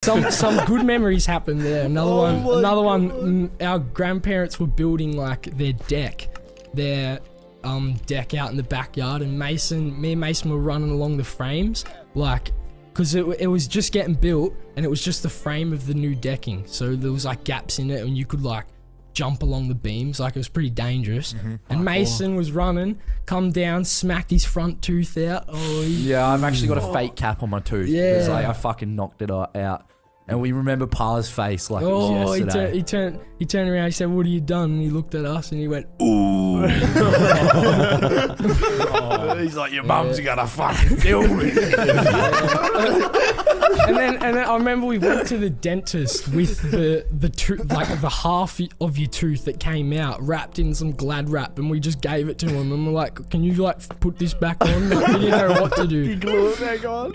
Some good memories happened there. Another one. Our grandparents were building like their deck out in the backyard, and me and Mason were running along the frames, like, because it was just getting built, and it was just the frame of the new decking, so there was like gaps in it, and you could like jump along the beams, like it was pretty dangerous. And Mason was running, come down, smacked his front tooth out. Yeah, I've actually got a fake cap on my tooth. Yeah. Because I fucking knocked it out. And we remember Pa's face like it was yesterday. He turned around, he said, "What have you done?" And he looked at us and he went, "Ooh." He's like, "Your mum's gonna fucking kill me." and then I remember we went to the dentist with the half of your tooth that came out wrapped in some Glad wrap, and we just gave it to him, and we're like, "Can you like put this back on?" Like, we didn't know what to do. He glue it back on.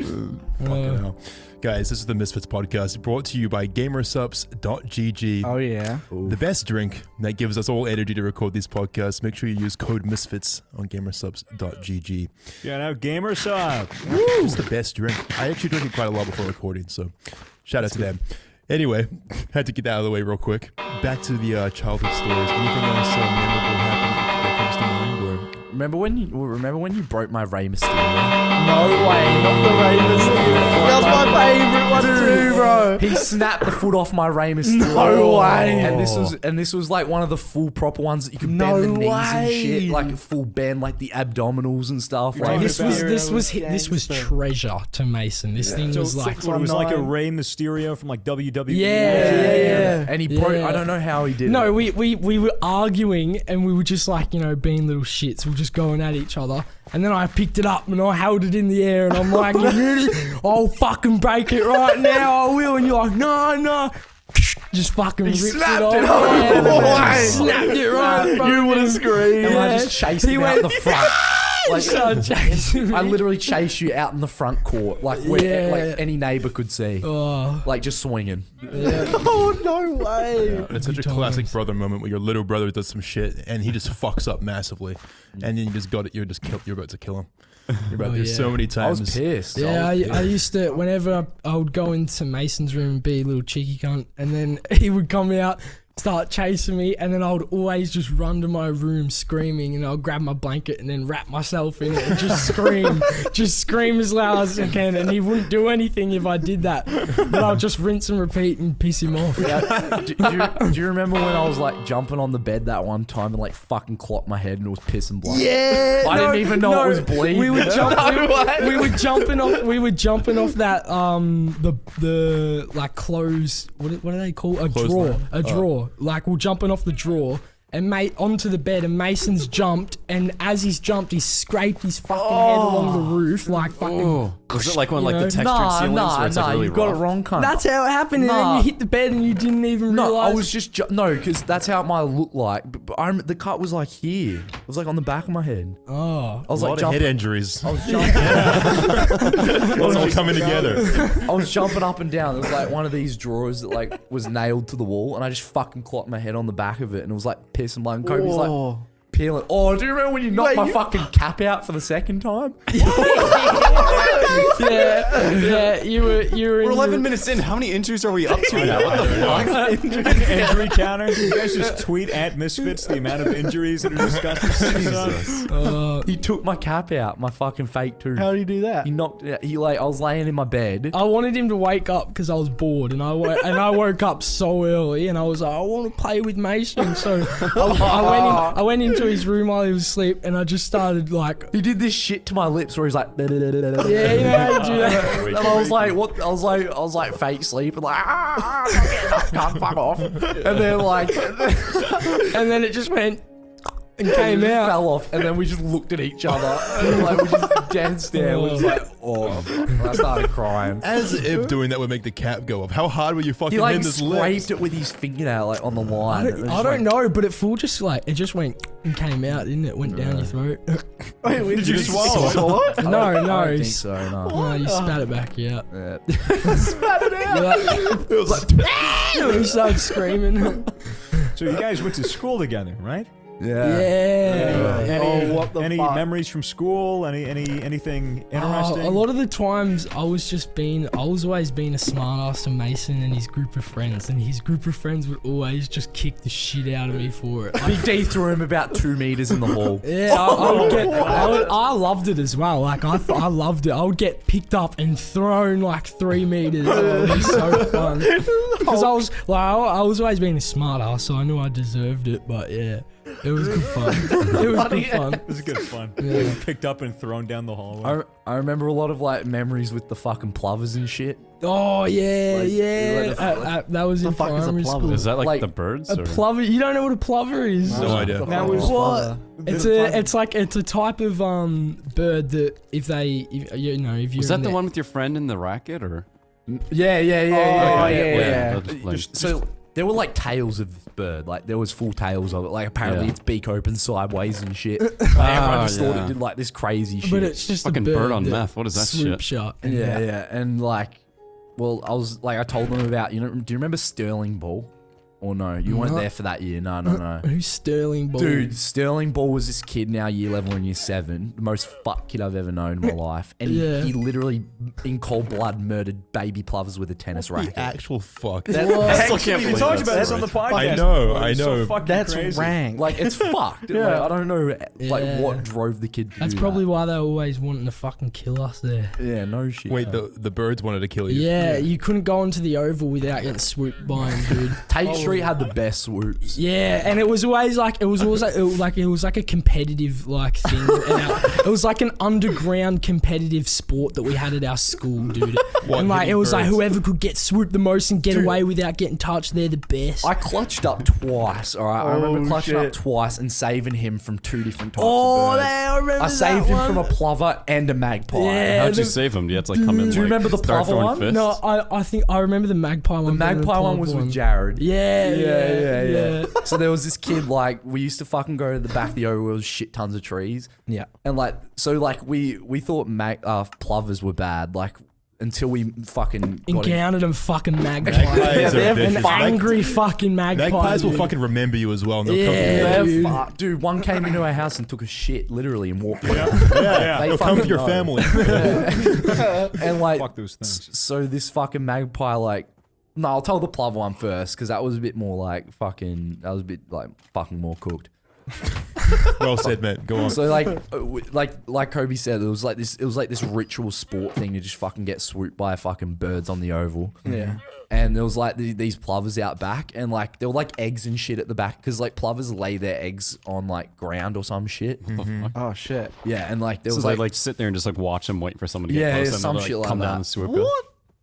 Fucking hell. Guys, this is the Misfits podcast brought to you by gamersups.gg. Oh yeah. The best drink that gives us all energy to record these podcasts. Make sure you use code Misfits on gamersups.gg. Yeah, now Gamersub. It's the best drink. I actually drink it quite a lot before recording, so shout out to them. Anyway, had to get that out of the way real quick. Back to the childhood stories. Anything else memorable happened that comes to mind? Or Remember when you broke my Rey Mysterio? No way, not the Rey Mysterio. That was my favourite one too, bro. He snapped the foot off my Rey Mysterio. No way. And this was like one of the full proper ones that you could No bend the knees and way. shit, like full bend, like the abdominals and stuff. Like This was gangster. treasure to Mason. This thing was like, So it was like a Rey Mysterio from like WWE. Yeah. And he broke. I don't know how he did. No, it. we were arguing, and we were just like, being little shits. We were just going at each other. And then I picked it up and I held it in the air, and I'm like, "You really? I'll fucking break it right now, I will." And you're like, "No." Just fucking ripped snapped it off. it. Yeah, snapped it right in front You of would have me. screamed. And I just chased him out the front. Like, Started chasing me. I literally chased you out in the front court, like where like any neighbor could see, Oh, like just swinging. Oh no way. it's such a Good classic times. brother moment where your little brother does some shit and he just fucks up massively, and then you just got it. You're about to kill him. There's so many I was times. pissed. yeah, I used to, whenever I would go into Mason's room and be a little cheeky cunt, and then he would come out, start chasing me, and then I would always just run to my room screaming, and I'll grab my blanket and then wrap myself in it and just scream as loud as I can, and he wouldn't do anything if I did that, but I'll just rinse and repeat and piss him off. Yeah. Do you remember when I was like jumping on the bed that one time and like fucking clocked my head and it was pissing blood? Yeah. I didn't even know it was bleeding. We were jumping off that the like clothes. What do they call a drawer? A drawer. Like we're jumping off the drawer and onto the bed, and Mason's jumped, and as he's jumped, he scraped his fucking head along the roof, like fucking. Was it like one You like the know? textured ceilings where it's like really you got rough? it wrong, cunt. That's how it happened, and then Nah. you hit the bed and you didn't even realize. No, I was just because that's how it might look like. But the cut was like here. It was like on the back of my head. Oh, I was A like lot of jumping. head injuries. I was jumping. It's all coming together. I was jumping up and down. It was like one of these drawers that like was nailed to the wall, and I just fucking clocked my head on the back of it, and it was like piss and blood. And Kobe's like peeling. Oh, do you remember when you knocked my fucking cap out for the second time? yeah. You were. We're in 11 your- minutes in. How many injuries are we up to now? What the fuck? Injury counter. You guys just tweet at Misfits the amount of injuries that are discussed. He took my cap out, my fucking fake tooth. How do you do that? He knocked it out. I was laying in my bed. I wanted him to wake up because I was bored, and I woke up so early, and I was like, I want to play with Mason. So I went into his room while he was asleep, and I just started like, He did this shit to my lips where he's like, yeah, you know how you do that. and I was like, what? I was like fake sleeping, like, can't fuck off. And then like, And then it just went and came it out. fell off, and then we just looked at each other, and like we just dead stare. We was like, and I started crying. As if doing that would make the cap go up. How hard were you fucking He like hitting this lips? scraped it with his fingernail like on the line. I don't know, but it full just like it just went and came out, didn't it? Went down your throat. Wait, Did you swallow it? No, I no, don't think so. No. no, you spat it back out. Yeah. You started screaming. So you guys went to school together, right? Yeah. Any, what the any fuck? memories from school? Anything interesting? A lot of the times I was always being a smart ass to Mason and his group of friends, and his group of friends would always just kick the shit out of me for it. Big D threw him about 2 meters in the hall. Yeah, I loved it as well. Like I loved it. I would get picked up and thrown like 3 meters. Oh, it was so fun. Because I was always being a smart ass, so I knew I deserved it. But yeah, it was good fun. It was good fun. It was good fun. Yeah. Picked up and thrown down the hallway. I remember a lot of like memories with the fucking plovers and shit. Oh yeah, Like, yeah. That was in fuck is a primary plover? school. Is that like Like, the birds? A or? plover? You don't know what a plover is? No idea. That was What? It's a type of bird that if you're Was that the one with your friend in the racket, or? Yeah. that's like- So there were like tails of this bird. Like there was full tails of it. Like apparently Yeah. its beak open sideways and shit. Like, everyone just thought yeah. it did like this crazy shit. But it's just Fucking a bird on that meth. What is that swoop shit? shot. yeah. And like, well, I told them about, do you remember Sterling Ball? Or no, you weren't No. there for that year. No. Who's Sterling Ball? Dude, Sterling Ball was this kid in our year 11 or year 7, the most fuck kid I've ever known in my life. And Yeah. he literally, in cold blood, murdered baby plovers with a tennis racket. The actual fuck. I still can't We believe talked that's about this right. on the podcast. I know, before. I It's so know. fucking That's crazy. rank. Like, it's fucked. Yeah. Like, I don't know, like, Yeah. what drove the kid to That's do probably that. why they're always wanting to fucking kill us there. Yeah, no shit. Wait, the birds wanted to kill you. Yeah, you couldn't go into the Oval without getting swooped by him, dude. Tate Street had the best swoops. Yeah, and it was always like it was like a competitive like thing. It was like an underground competitive sport that we had at our school, dude. What, And like hitting it was like birds? whoever could get swooped the most and get Dude. away without getting touched, they're the best. I clutched up twice, alright? I remember Oh, clutching shit. up twice and saving him from 2 different types oh, of birds. I remember I saved him that from a one. plover and a magpie. Yeah. How'd you the- save him? Do you have to like come in? Do you like, remember the start plover throwing one? fists? No, I think I remember the magpie The one. better than magpie one plover was with Jared. Yeah. So there was this kid, like, we used to fucking go to the back of the Oval where there was shit tons of trees. Yeah. And like, so like we thought plovers were bad, like, until we fucking got in. Encountered them fucking magpies. Magpies are An vicious. angry fucking magpie. Magpies will dude. fucking remember you as well. And they'll Yeah, come to dude. Fuck. Dude, one came into our house and took a shit, literally, and walked away. Yeah. They They'll come to fucking your know. family. And like, Fuck those things. so this fucking magpie, like, no, I'll tell the plover one first, because that was a bit more like fucking, that was a bit like fucking more cooked. Well said, man. Go on. So like Kobe said, it was like this ritual sport thing to just fucking get swooped by fucking birds on the Oval. Yeah. And there was like these plovers out back, and like there were like eggs and shit at the back, because like plovers lay their eggs on like ground or some shit. Oh shit. Yeah, and like there So was they like sit there and just like watch him wait for someone to get Yeah, close yeah, and some they'll, like, shit like come that. down and swoop in.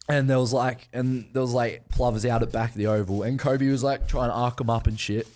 and there was like plovers out at back of the Oval, and Kobe was like trying to arc them up and shit.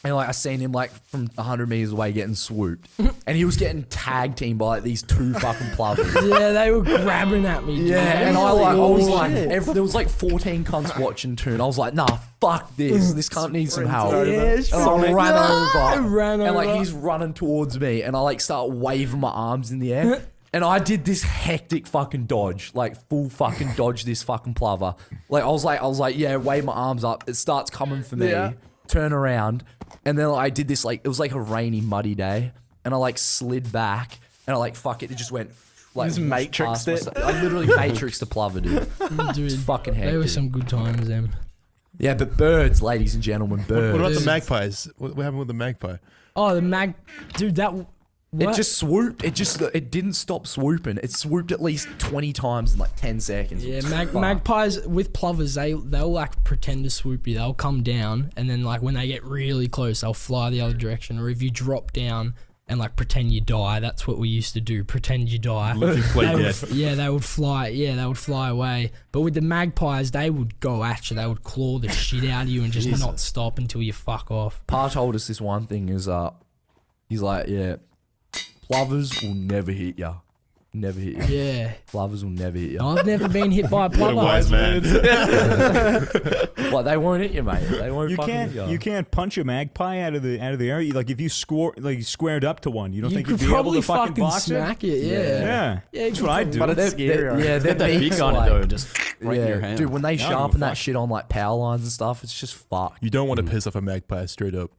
And like I seen him like from 100 meters away getting swooped, and he was getting tag teamed by like these 2 fucking plovers. Yeah, they were grabbing at me. Dude. Yeah, and I was like, shit. there was like 14 cunts watching too, and I was like, nah, fuck this. This cunt needs some help. Yeah, And I ran I over, ran and like over. he's running towards me, and I like start waving my arms in the air. And I did this hectic fucking dodge, like full fucking dodge this fucking plover. Like I was like, yeah, wave my arms up. It starts coming for me. Yeah. Turn around, and then I did this like it was like a rainy, muddy day, and I like slid back, and I like fuck it, it just went like Just matrixed past it. my- I literally matrixed the plover, dude. Dude, It's fucking they were hectic. some good times, them. Yeah, but birds, ladies and gentlemen, birds. What about the Dude. magpies? What happened with the magpie? Oh, dude, that. It What? just swooped. It didn't stop swooping. It swooped at least 20 times in like 10 seconds. Yeah, Fuck. magpies with plovers, they'll like pretend to swoop you. They'll come down, and then like when they get really close, they'll fly the other direction. Or if you drop down and like pretend you die, that's what we used to do. Pretend you die. Look, you play They would, dead. yeah, they would fly. Yeah, they would fly away. But with the magpies, they would go at you. They would claw the shit out of you and just not stop until you fuck off. Pa told us this one thing is he's like, yeah, plovers will never hit ya. Never hit you. Yeah, Plovers will never hit you. I've never been hit by a What a plover. wise man. Like they won't hit you, mate. They won't. You fucking can't hit you can't punch a magpie out of the area. Like if you squared up to one, you don't You think could you'd be able probably to fucking box it? smack it. Yeah, Yeah, yeah. that's what I do. But it's scary. Yeah, Get that beaks beak on like- it though. Just right in your hand. dude. When they Now sharpen you're that shit on like power lines and stuff, it's just fucked. You don't want to piss off a magpie straight up.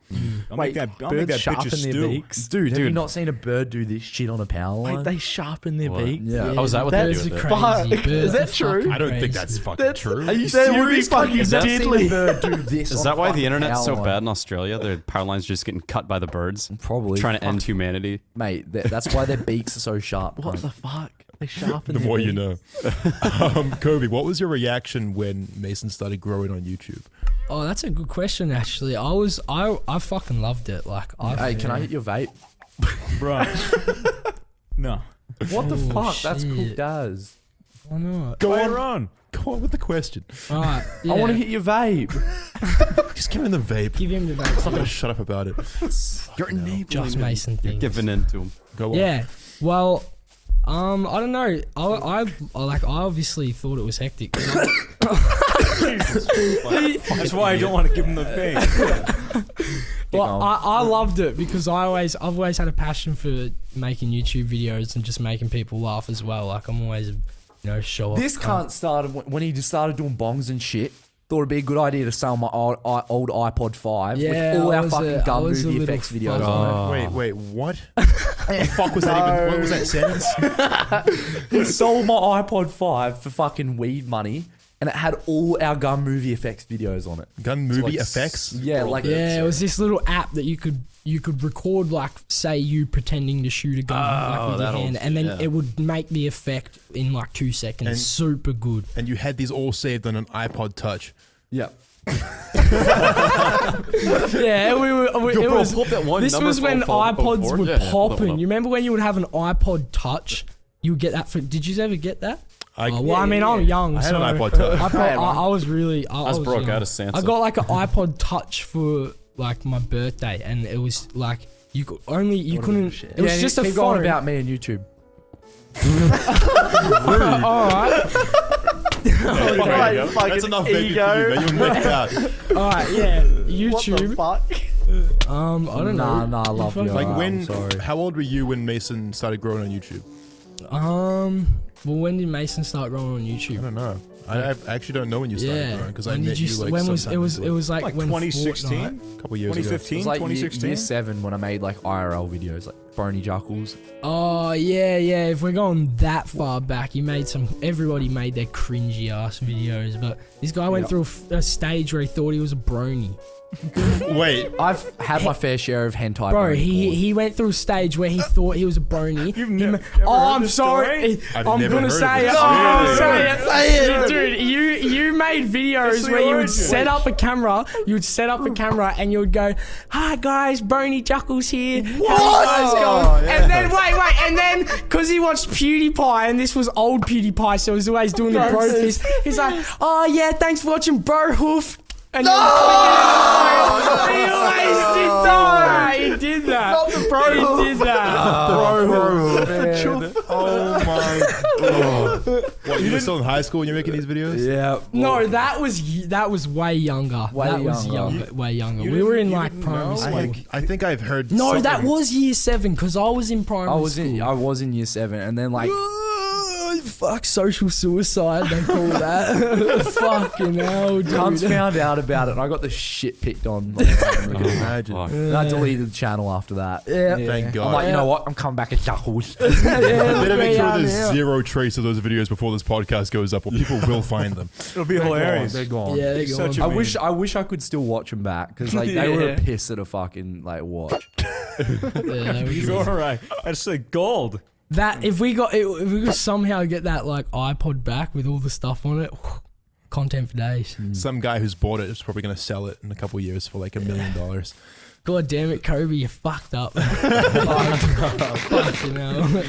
I'll make that bitch a stew. Dude, have you Dude. not seen a bird do this shit on a power line? Wait, they sharpen their What? beaks. Yeah. How is that what they Birds do are with it? crazy. Fuck. Birds Is that are true? fucking I don't think crazy. that's fucking true. Are you That would be serious? fucking Have you never seen deadly. a bird do this? Is on that a why the fucking internet's so power bad line? in Australia? The power lines just getting cut by the birds, Probably trying to end humanity. mate. That's why their beaks are so sharp. What mate. the fuck? They sharpen The their more you beaks. know. Kobe, what was your reaction when Mason started growing on YouTube? Oh, that's a good question. Actually, I fucking loved it. Like, Hey, can I hit your vape? Bro. No. What the Oh, fuck? That's shit. cooked as. Why not? Go Later on. on. Go on with the question. All right. I want to hit your vape. Just give him the vape. give him the I'm not vape. gonna shut up about it. You're enabling Just him. Mason You're things. giving in to him. Go on. Yeah. Well, I don't know. I obviously thought it was hectic. That's why I don't want to give him the face. Well, I loved it because I've always had a passion for making YouTube videos and just making people laugh as well. Like, I'm always, show off. This cunt started when he just started doing bongs and shit. Thought it'd be a good idea to sell my old iPod 5 Yeah, with all I our was fucking a- I gun was a movie little effects videos fuzzy. on it. Wait, what? What the fuck was that even? What was that sentence? He sold my iPod 5 for fucking weed money, and it had all our gun movie effects videos on it. Gun movie like effects? Yeah, like Yeah, it was this little app that you could record, like, say you pretending to shoot a gun like, with your that hand, old and then shit, yeah. it would make the effect in like 2 seconds. And- Super good. And you had these all saved on an iPod Touch. yeah. Yeah, it was. pop that one This number was when from iPods 04? were Yeah, yeah, hold popping. up. You remember when you would have an iPod Touch? You would get that for. Did you ever get that? I I'm young. I had so an iPod Touch. I was really. I was broke young. out of Sansa. I got like an iPod Touch for like my birthday, and it was like you couldn't. It was just a keep phone. going about me and YouTube. All right. There you go. fucking That's enough vaping ego. for you, man. You're necked out. All right. Yeah. What the YouTube. fuck? I don't know. Nah, I love you. Like I'm when? sorry. How old were you when Mason started growing on YouTube? Well, when did Mason start growing on I YouTube? don't know. I actually don't know when you started Yeah. growing because I When met did you you? like When was sometime it? Was like Like when 2016? Fortnite- a couple years ago. 2015, It was like 2016? year 7 when I made like IRL videos, like Brony Juckles. Oh yeah. If we're going that far back, everybody made their cringy ass videos, but this guy went through a stage where he thought he was a brony. Wait, I've had my fair share of hentai. Bro, brony porn. he went through a stage where he thought he was a brony. You've He never ma- heard I'm this sorry. story? I've I'm never gonna heard of say it. this. Oh, Really? say it. Dude, you made videos It's the where you would origin. set up a camera. You would set up a camera and you would go, "Hi guys, Brony Juckles here. How you guys going?" And then wait, and then because he watched PewDiePie and this was old PewDiePie, so he was always doing the bro fist. He's like, "Oh yeah, thanks for watching, bro hoof." And he always did that. He did that. Not the bro. He did that. oh my god! What, you were still in high school when you're making these videos? Yeah. No, that was way younger. Way that was younger. way younger. You We were didn't- in you like didn't primary know? school. I think I've heard. No, that something. was year 7 because I was in primary I was school. in year 7, and then like Fuck social suicide, they call that. Fucking hell, dude. cunts found out about it, and I got the shit picked on. By the family. I can imagine. Fuck. And I deleted the channel after that. Yeah. Thank God. I'm like, you know what? I'm coming back at Juckles. I better make sure Yeah, there's yeah. zero trace of those videos before this podcast goes up, or people will find them. It'll be hilarious. They're gone. Yeah, they're Such gone. a- I wish I could still watch them back because like they were Yeah. a piss at a fucking like watch. Yeah, they were He's good. alright. That's like gold. That if we could somehow get that like iPod back with all the stuff on it, content for days. Some guy who's bought it is probably going to sell it in a couple years for like $1 million. God damn it, Kobe, you fucked up. Fucking hell.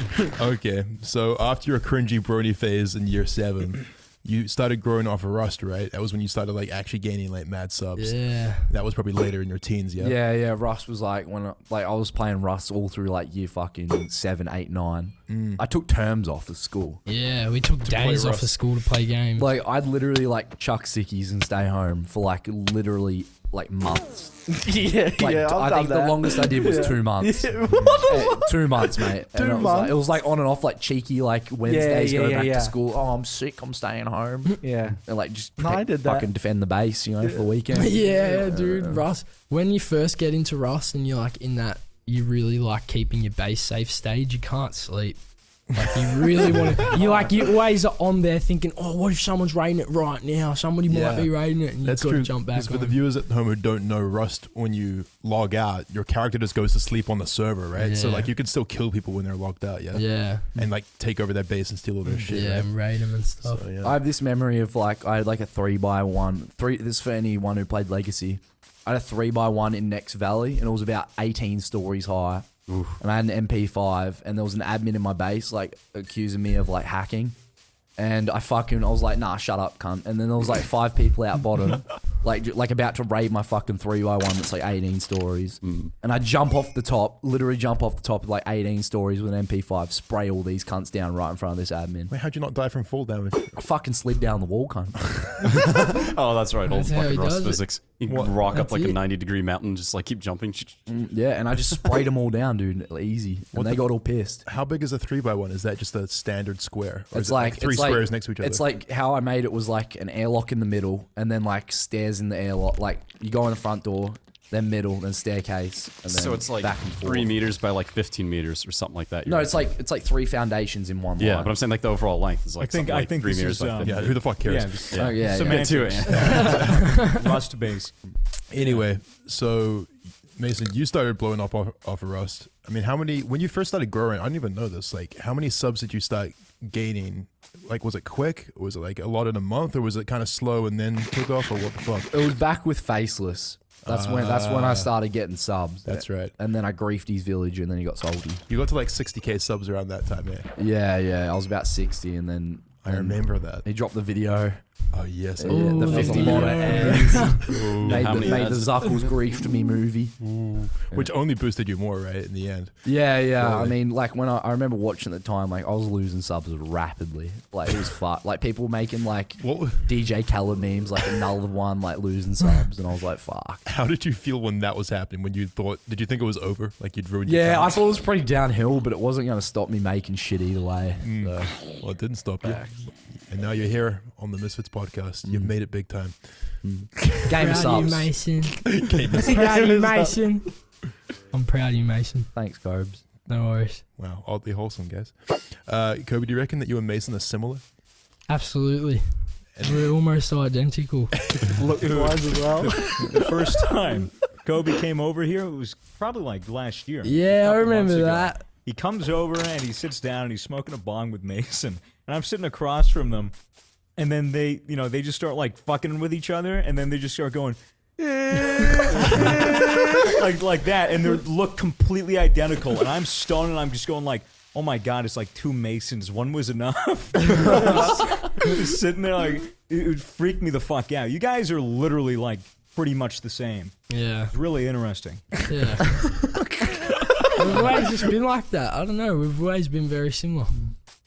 Okay, so after your cringy brony phase in year 7, you started growing off of Rust, right? That was when you started like actually gaining like mad subs. Yeah. That was probably later in your teens, yeah? Yeah. Rust was like when I was playing Rust all through like year fucking 7, 8, 9. I took terms off of school. Yeah, we took days off Rust. of school to play games. Like I'd literally like chuck sickies and stay home for like literally like months. yeah, Like yeah. I think the longest I did was 2 months. What the 2 months, mate. And 2 it was months? Like, it was like on and off, like cheeky, like Wednesdays yeah, going yeah, back yeah. to school. Oh, I'm sick. I'm staying home. Yeah. And like just No, I did that. fucking defend the base, you know, for the weekend. Yeah, dude. Rust. When you first get into Rust and you're like in that, you really like keeping your base safe stage. You can't sleep. Like you really want to. You always are on there thinking, oh, what if someone's raiding it right now? Somebody Yeah. might be raiding it, and you've That's got true. to jump back. Because for the on. viewers at home who don't know Rust, when you log out, your character just goes to sleep on the server, right? So Yeah. like you can still kill people when they're logged out, yeah. Yeah, And like take over their base and steal all their shit, yeah, right? and raid them and stuff. So, yeah. I have this memory of like I had like a 3x1. This is for anyone who played Legacy. I had a 3x1 in Next Valley, and it was about 18 stories high. And I had an MP5, and there was an admin in my base like accusing me of like hacking. And I was like, nah, shut up, cunt. And then there was like 5 people out bottom, like about to raid my fucking 3x1 that's like 18 stories. And I literally jump off the top of like 18 stories with an MP5, spray all these cunts down right in front of this admin. Wait, how'd you not die from fall damage? I fucking slid down the wall, cunt. Oh, that's right. Old That's how fucking he Rust does it. physics. You What? rock up That's like a it. 90-degree mountain, just like keep jumping. Yeah, and I just sprayed them all down, dude. Easy. And they got all pissed. How big is a 3x1? Is that just a standard square? Or It's is it like three it's squares like, next to each other? It's like how I made it was like an airlock in the middle, and then like stairs in the airlock. Like you go in the front door, then middle, then staircase, and then So it's like back and forth. 3 meters by like 15 meters or something like that. No, it's like 3 foundations in one yeah, line. but I'm saying like the overall length is like think- something I like think 3 this meters is, by 15. yeah, who the fuck cares? Yeah, just Oh, yeah, Get to it. Rust base. Anyway, so Mason, you started blowing up off of Rust. I mean, when you first started growing, I didn't even know this, like how many subs did you start gaining? Like, was it quick? Or was it like a lot in a month, or was it kind of slow and then took off, or what the fuck? It was back with Faceless. That's when I started getting subs. That's right. And then I griefed his village, and then he got salty. You got to like 60k subs around that time, Yeah, I was about 60, and then I remember that. he dropped the video. Oh yes. Yeah, Ooh, the the 50 video. mod ends. made how the, many made the ads? Zuckles griefed me movie. Which only boosted you more, right? In the end. Yeah. I Really? mean, like when I remember watching at the time, like I was losing subs rapidly. Like it was fuck. Like people were making like What? DJ Khaled memes, like another one, like losing subs, and I was like, fuck. How did you feel when that was happening? When you thought? Did you think it was over? Like you'd ruined? your Yeah, I chance? thought it was pretty downhill, but it wasn't going to stop me making shit either way. So. Well, it didn't stop you. And now you're here on the Misfits podcast. You've made it big time. Game Proud of of you, subs. Mason. Proud of you, Mason. I'm proud of you, Mason. Thanks, Cobes. No worries. Wow, oddly wholesome, guys. Kobe, do you reckon that you and Mason are similar? Absolutely. We're almost identical. Looking wise as well. The first time Kobe came over here, it was probably like last year. Yeah, a I couple months remember ago. that. He comes over and he sits down and he's smoking a bong with Mason, and I'm sitting across from them, and then they just start like fucking with each other, and then they just start going like that, and they look completely identical, and I'm stoned, and I'm just going like, oh my god, it's like 2 Masons. One was enough. Just sitting there like it would freak me the fuck out. You guys are literally like pretty much the same. Yeah. It's really interesting. Yeah. We've always just been like that. I don't know. We've always been very similar.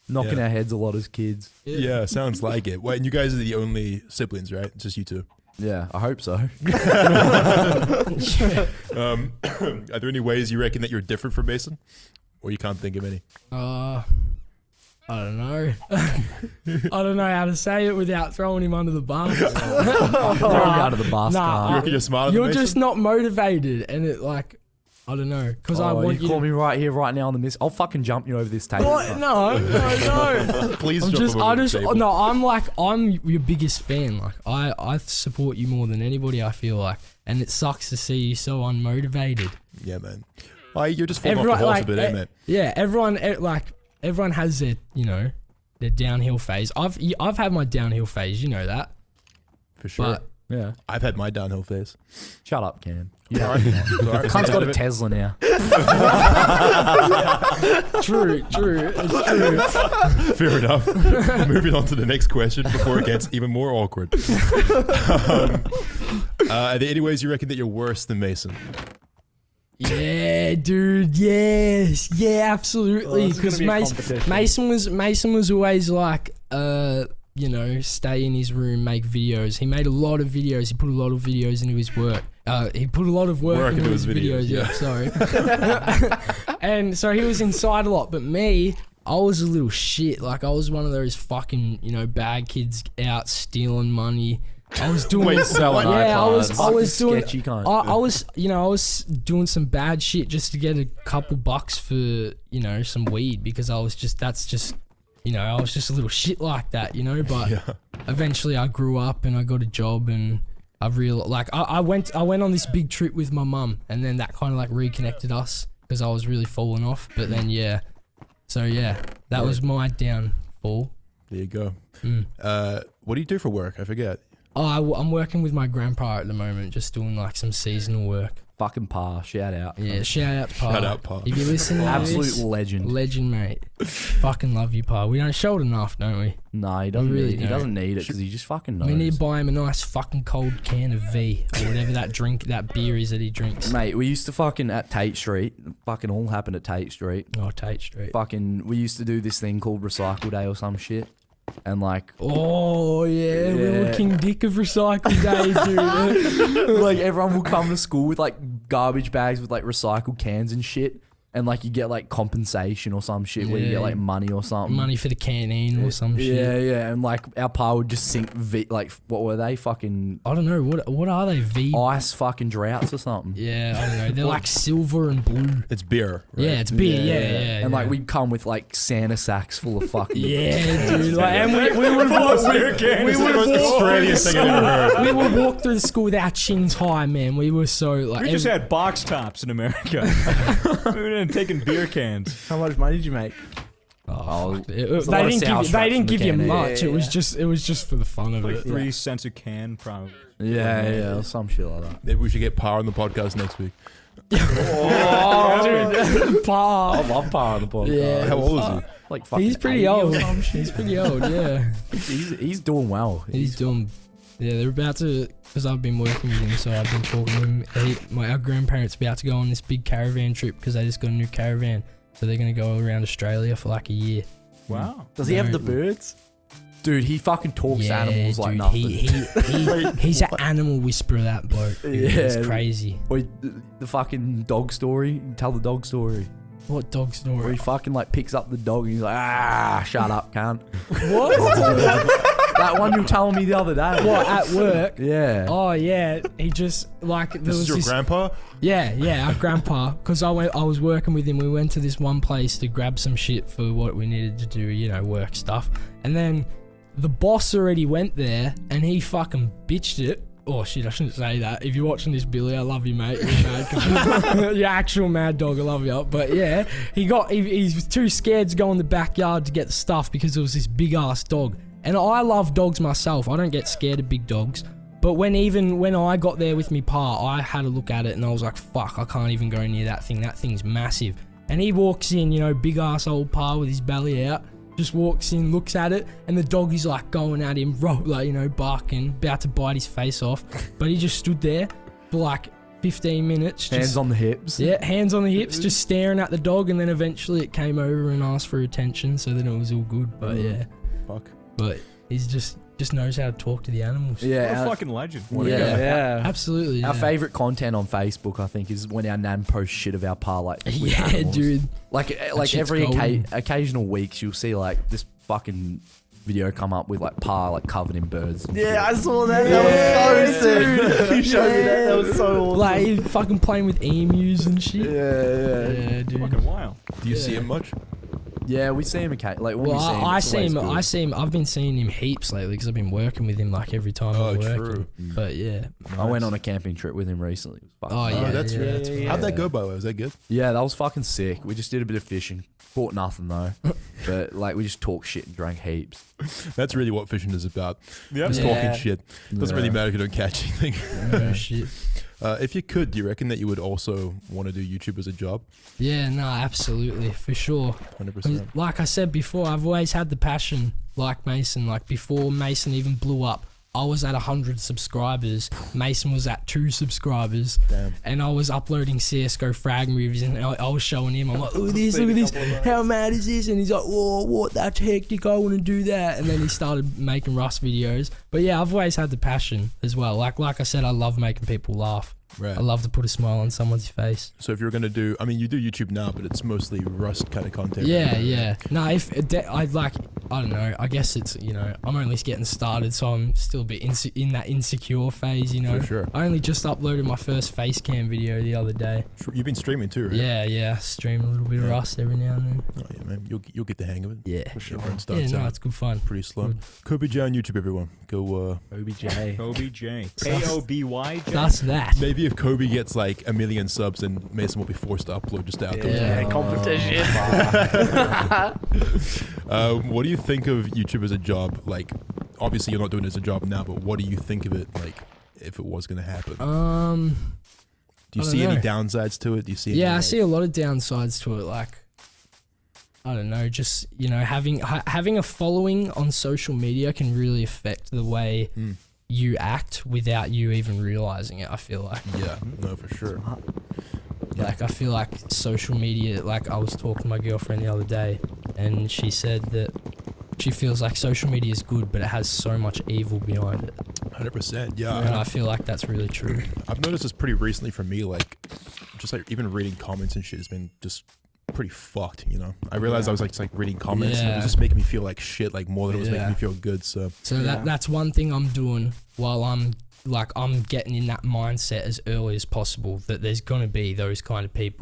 Knocking Yeah. our heads a lot as kids. Yeah, sounds like it. Wait, and you guys are the only siblings, right? Just you two. Yeah, I hope so. Are there any ways you reckon that you're different from Mason? Or you can't think of any? I don't know. I don't know how to say it without throwing him under the bus. Throw me out of the bus. Nah, You reckon you're smarter You're than Mason? just not motivated, and it like, I don't know, because I want you call me right here, right now on the miss. I'll fucking jump you over this table. What? No. Please I'm jump just, over I the just, table. no. I'm your biggest fan. Like, I support you more than anybody. I feel like, and it sucks to see you so unmotivated. Yeah, man. You're just falling off the horse a bit, eh, man? Yeah, everyone has their, their downhill phase. I've had my downhill phase. You know that. For sure. But Yeah. I've had my downhill phase. Shut up, Cam. Yeah. Cunt's got a Tesla now. true. It's true. Fair enough. Moving on to the next question before it gets even more awkward. Are there any ways you reckon that you're worse than Mason? Yeah, dude. Yes. Yeah, absolutely. Well, this is Because gonna be a competition. Mason was always like, you know, stay in his room, make videos. He made a lot of videos. He put a lot of videos into his work. He put a lot of work into his videos. Yeah, sorry. And so he was inside a lot. But me, I was a little shit. Like, I was one of those fucking, you know, bad kids out stealing money. I was doing selling yeah, iPods. I was doing sketchy kind. I was, you know, I was doing some bad shit just to get a couple bucks for, you know, some weed, because I was just, that's just, you know, I was just a little shit like that, you know. But eventually I grew up and I got a job, and I realized, like, I went on this big trip with my mum, and then that kind of like reconnected us, because I was really falling off. But then that was my downfall. There you go. Mm. What do you do for work? I forget. Oh, I'm working with my grandpa at the moment, just doing like some seasonal work. Fucking Pa, shout out. Yeah, shout out to Pa. Shout out, Pa. If you listen to Absolute this, legend. legend, mate. Fucking love you, Pa. We don't show it enough, don't we? No, he doesn't. really He don't. doesn't need it because he just fucking knows. We need to buy him a nice fucking cold can of V or whatever that beer is that he drinks. Mate, we used to fucking at Tate Street. Fucking all happened at Tate Street. Oh, Tate Street. Fucking, we used to do this thing called Recycle Day or some shit. And like, Oh yeah, we were King Dick of Recycle Day, dude. like everyone will come to school with like garbage bags with like recycled cans and shit. And like you get like compensation or some shit where you Yeah. get like money or something. Money for the canteen or some shit. Yeah. And like our Pa would just sink like what were they? Fucking I don't know what are they? V. ice fucking droughts or something. Yeah, I don't know. They're like silver and blue. It's beer. Right? Yeah, it's beer. Yeah. And like we'd come with like Santa sacks full of fucking Yeah, dude. Like, and we would walk. It's the most Australian thing I've ever heard. We would walk through the school with our chins high, man. We were so like. We just had box tops in America. We were taking beer cans. How much money did you make? Oh, fuck. a They lot of didn't sour give straps they didn't in the give you can, much. yeah, It was just for the fun of Like it. 3 cents a can, probably. yeah, or some shit like that. Maybe we should get Pa on the podcast next week. Oh, dude. Pa. I love Pa on the podcast. Yeah. How old is he? Like fucking He's pretty 80 or old. some shit. He's pretty old. Yeah. He's doing well. He's doing. Yeah, they're about to, because I've been working with him, so I've been talking to him. Our grandparents about to go on this big caravan trip because they just got a new caravan, so they're gonna go around Australia for like a year. Wow. Does he have the birds? Dude, he fucking talks Yeah, animals like dude, nothing. He's an animal whisperer, that bloke. Dude. It's Yeah. crazy. Wait, the fucking dog story. Tell the dog story. What dog Where story? he fucking like picks up the dog and he's like, shut up, cunt. What? That one you were telling me the other day. What, at work? Yeah. Oh yeah, he just like there This was is your this. grandpa? Yeah, our grandpa. Because I was working with him. We went to this one place to grab some shit for what we needed to do, you know, work stuff. And then the boss already went there, and he fucking bitched it. Oh shit, I shouldn't say that. If you're watching this, Billy, I love you, mate. You're mad. You're actual mad dog. I love you. But yeah, he was too scared to go in the backyard to get the stuff because it was this big ass dog. And I love dogs myself. I don't get scared of big dogs. But when I got there with me Pa, I had a look at it and I was like, fuck, I can't even go near that thing. That thing's massive. And he walks in, you know, big ass old Pa with his belly out, just walks in, looks at it, and the dog is like going at him, like, you know, barking, about to bite his face off. But he just stood there for like 15 minutes. Hands on the hips. Yeah, hands on the hips, just staring at the dog, and then eventually it came over and asked for attention, so then it was all good. But yeah. Fuck. But he's just knows how to talk to the animals. What Yeah. a Our, fucking legend. yeah. Absolutely. Our yeah. favorite content on Facebook, I think, is when our nan posts shit of our Pa, like with Yeah, animals. dude. Like shit's every golden. occasional weeks, you'll see like this fucking video come up with like Pa like covered in birds. and Yeah, shit. I saw that. That was so sick. You showed me that. That was so awesome. Like he fucking playing with emus and shit. Yeah. Yeah, dude. Fucking wild. Do you see him much? Yeah, we see him occasionally. Like when Well, we see him, I it's see always him. good. I see him. I've been seeing him heaps lately because I've been working with him like every time Oh, I'm working. true. But yeah. I went on a camping trip with him recently. It was fucking Oh fun. yeah. that's yeah, right. that's right. How'd that go, by the way? Was that good? Yeah, that was fucking sick. We just did a bit of fishing. Caught nothing though. But like we just talked shit and drank heaps. That's really what fishing is about. Yep. Just Yeah. talking shit. Doesn't really matter if you don't catch anything. Oh, shit. If you could, do you reckon that you would also want to do YouTube as a job? Yeah, no, absolutely, for sure. 100%. Like I said before, I've always had the passion, like Mason. Like before Mason even blew up, I was at 100 subscribers, Mason was at 2 subscribers, Damn. and I was uploading CSGO frag movies, and I was showing him, I'm like, look at this, how mad is this? And he's like, whoa, what, that's hectic, I want to do that. And then he started making Rust videos. But yeah, I've always had the passion as well. Like I said, I love making people laugh. Right. I love to put a smile on someone's face. So if you're gonna do, I mean, you do YouTube now, but it's mostly Rust kind of content. Yeah, right? yeah. No, I don't know. I guess it's, I'm only just getting started, so I'm still a bit in that insecure phase, For sure. I only just uploaded my first face cam video the other day. You've been streaming too, right? Yeah. Stream a little bit of Rust every now and then. Oh yeah, man. You'll get the hang of it. Yeah. Everyone Yeah, starts no, out it's good fun. pretty slow. Good. Kobe J on YouTube, everyone. Go. OBJ. Kobe J. KOBY J. That's that. Maybe if Kobe gets like 1 million subs, then Mason will be forced to upload just out. Yeah. Competition. What do you think of YouTube as a job? Like, obviously you're not doing it as a job now, but what do you think of it? Like, if it was gonna happen, do you I see don't any know. downsides to it? Do you see? Yeah, any, I see a lot of downsides to it. Like, I don't know, just having a following on social media can really affect the way you act without you even realizing it. I feel like. Yeah, no, for sure. Like, I feel like social media, like I was talking to my girlfriend the other day, and she said that she feels like social media is good, but it has so much evil behind it. 100%. Yeah, And I feel like that's really true. I've noticed this pretty recently for me. Like, just like even reading comments and shit has been just pretty fucked. I realized I was like just like reading comments, and it was Yeah. just making me feel like shit, like more than it was making Yeah. me feel good. So So that's one thing I'm doing while I'm getting in that mindset as early as possible, that there's gonna be those kind of people